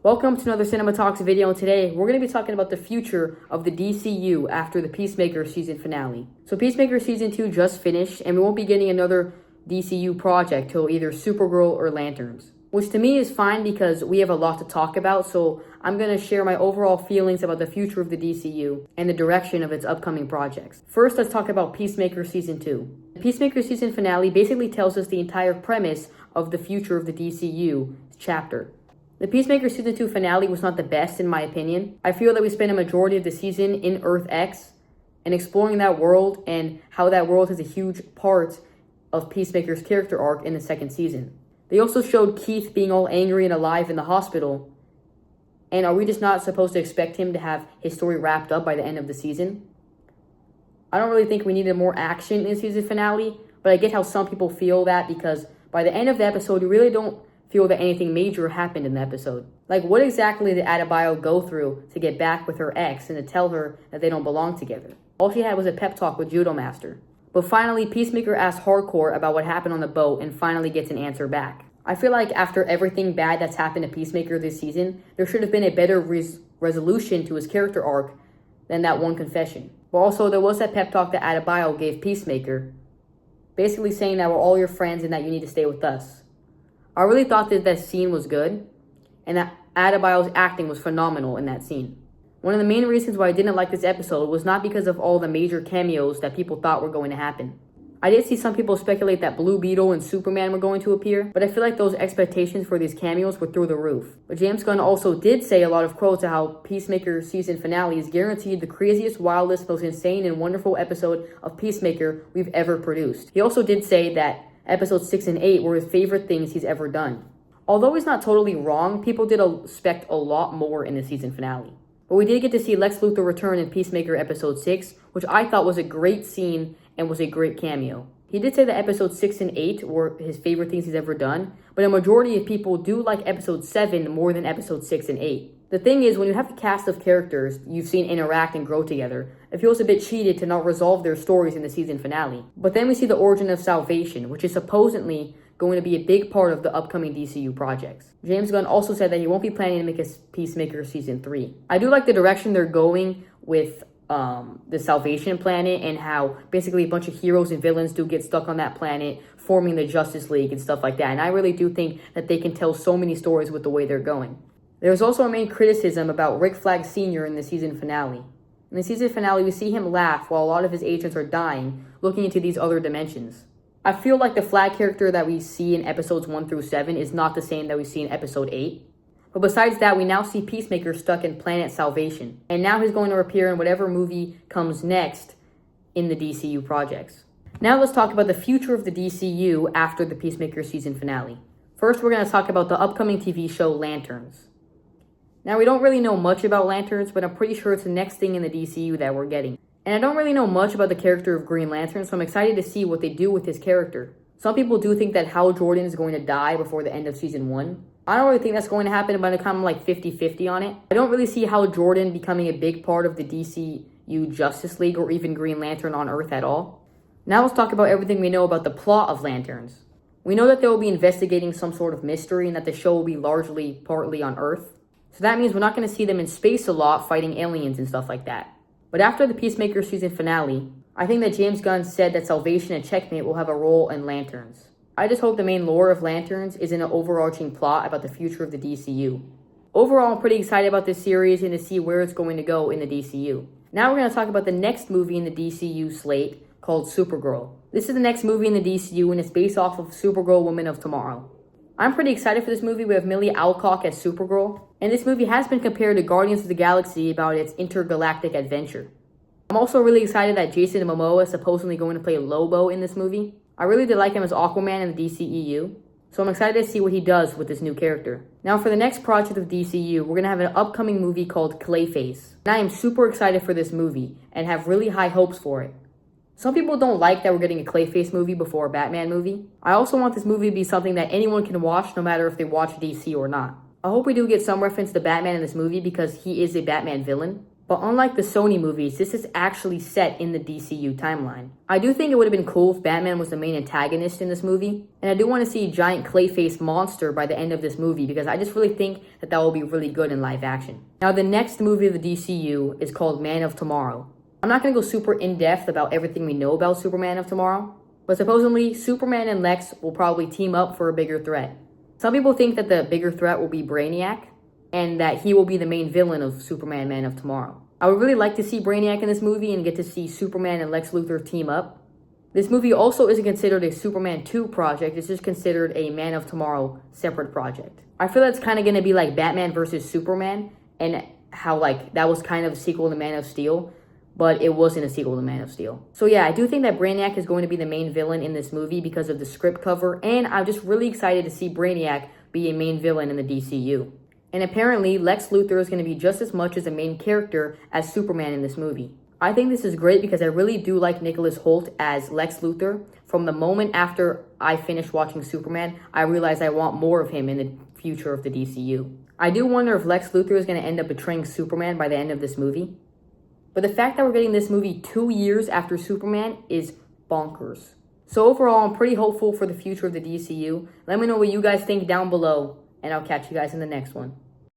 Welcome to another Cinema Talks video, and today we're going to be talking about the future of the DCU after the Peacemaker season finale. So Peacemaker season 2 just finished, and we won't be getting another DCU project till either Supergirl or Lanterns. Which to me is fine because we have a lot to talk about, so I'm going to share my overall feelings about the future of the DCU and the direction of its upcoming projects. First, let's talk about Peacemaker season 2. The Peacemaker season finale basically tells us the entire premise of the future of the DCU chapter. The Peacemaker Season 2 finale was not the best in my opinion. I feel that we spent a majority of the season in Earth X and exploring that world and how that world has a huge part of Peacemaker's character arc in the second season. They also showed Keith being all angry and alive in the hospital. And are we just not supposed to expect him to have his story wrapped up by the end of the season? I don't really think we needed more action in the season finale, but I get how some people feel that because by the end of the episode, you really don't feel that anything major happened in the episode. Like, what exactly did Adebayo go through to get back with her ex and to tell her that they don't belong together? All she had was a pep talk with Judo Master. But finally, Peacemaker asks Hardcore about what happened on the boat and finally gets an answer back. I feel like after everything bad that's happened to Peacemaker this season, there should have been a better resolution to his character arc than that one confession. But also, there was that pep talk that Adebayo gave Peacemaker, basically saying that we're all your friends and that you need to stay with us. I really thought that scene was good, and that Adebayo's acting was phenomenal in that scene. One of the main reasons why I didn't like this episode was not because of all the major cameos that people thought were going to happen. I did see some people speculate that Blue Beetle and Superman were going to appear, but I feel like those expectations for these cameos were through the roof. But James Gunn also did say a lot of quotes of how Peacemaker season finale is guaranteed the craziest, wildest, most insane, and wonderful episode of Peacemaker we've ever produced. He also did say that Episodes 6 and 8 were his favorite things he's ever done. Although he's not totally wrong, people did expect a lot more in the season finale. But we did get to see Lex Luthor return in Peacemaker Episode 6, which I thought was a great scene and was a great cameo. He did say that Episodes 6 and 8 were his favorite things he's ever done, but a majority of people do like Episode 7 more than Episodes 6 and 8. The thing is, when you have a cast of characters you've seen interact and grow together, it feels a bit cheated to not resolve their stories in the season finale. But then we see the origin of Salvation, which is supposedly going to be a big part of the upcoming DCU projects. James Gunn also said that he won't be planning to make a Peacemaker Season 3. I do like the direction they're going with the Salvation planet and how basically a bunch of heroes and villains do get stuck on that planet, forming the Justice League and stuff like that. And I really do think that they can tell so many stories with the way they're going. There's also a main criticism about Rick Flag Sr. in the season finale. In the season finale, we see him laugh while a lot of his agents are dying, looking into these other dimensions. I feel like the Flag character that we see in episodes 1 through 7 is not the same that we see in episode 8. But besides that, we now see Peacemaker stuck in Planet Salvation. And now he's going to appear in whatever movie comes next in the DCU projects. Now let's talk about the future of the DCU after the Peacemaker season finale. First, we're going to talk about the upcoming TV show Lanterns. Now, we don't really know much about Lanterns, but I'm pretty sure it's the next thing in the DCU that we're getting. And I don't really know much about the character of Green Lantern, so I'm excited to see what they do with his character. Some people do think that Hal Jordan is going to die before the end of Season 1. I don't really think that's going to happen, but I'm kind of like 50-50 on it. I don't really see Hal Jordan becoming a big part of the DCU Justice League or even Green Lantern on Earth at all. Now let's talk about everything we know about the plot of Lanterns. We know that they will be investigating some sort of mystery and that the show will be partly on Earth. So that means we're not going to see them in space a lot fighting aliens and stuff like that. But after the Peacemaker season finale, I think that James Gunn said that Salvation and Checkmate will have a role in Lanterns. I just hope the main lore of Lanterns is in an overarching plot about the future of the DCU. Overall, I'm pretty excited about this series and to see where it's going to go in the DCU. Now we're going to talk about the next movie in the DCU slate called Supergirl. This is the next movie in the DCU and it's based off of Supergirl Woman of Tomorrow. I'm pretty excited for this movie. We have Millie Alcock as Supergirl. And this movie has been compared to Guardians of the Galaxy about its intergalactic adventure. I'm also really excited that Jason Momoa is supposedly going to play Lobo in this movie. I really did like him as Aquaman in the DCEU. So I'm excited to see what he does with this new character. Now for the next project of DCU, we're going to have an upcoming movie called Clayface. And I am super excited for this movie and have really high hopes for it. Some people don't like that we're getting a Clayface movie before a Batman movie. I also want this movie to be something that anyone can watch no matter if they watch DC or not. I hope we do get some reference to Batman in this movie because he is a Batman villain. But unlike the Sony movies, this is actually set in the DCU timeline. I do think it would have been cool if Batman was the main antagonist in this movie, and I do want to see a giant clay-faced monster by the end of this movie because I just really think that will be really good in live action. Now, the next movie of the DCU is called Man of Tomorrow. I'm not going to go super in-depth about everything we know about Superman of Tomorrow, but supposedly Superman and Lex will probably team up for a bigger threat. Some people think that the bigger threat will be Brainiac, and that he will be the main villain of Superman Man of Tomorrow. I would really like to see Brainiac in this movie and get to see Superman and Lex Luthor team up. This movie also isn't considered a Superman 2 project, it's just considered a Man of Tomorrow separate project. I feel that's kind of going to be like Batman versus Superman, and how like that was kind of a sequel to Man of Steel, but it wasn't a sequel to Man of Steel. So yeah, I do think that Brainiac is going to be the main villain in this movie because of the script cover, and I'm just really excited to see Brainiac be a main villain in the DCU. And apparently, Lex Luthor is going to be just as much as a main character as Superman in this movie. I think this is great because I really do like Nicholas Hoult as Lex Luthor. From the moment after I finished watching Superman, I realized I want more of him in the future of the DCU. I do wonder if Lex Luthor is going to end up betraying Superman by the end of this movie. But the fact that we're getting this movie 2 years after Superman is bonkers. So overall, I'm pretty hopeful for the future of the DCU. Let me know what you guys think down below, and I'll catch you guys in the next one.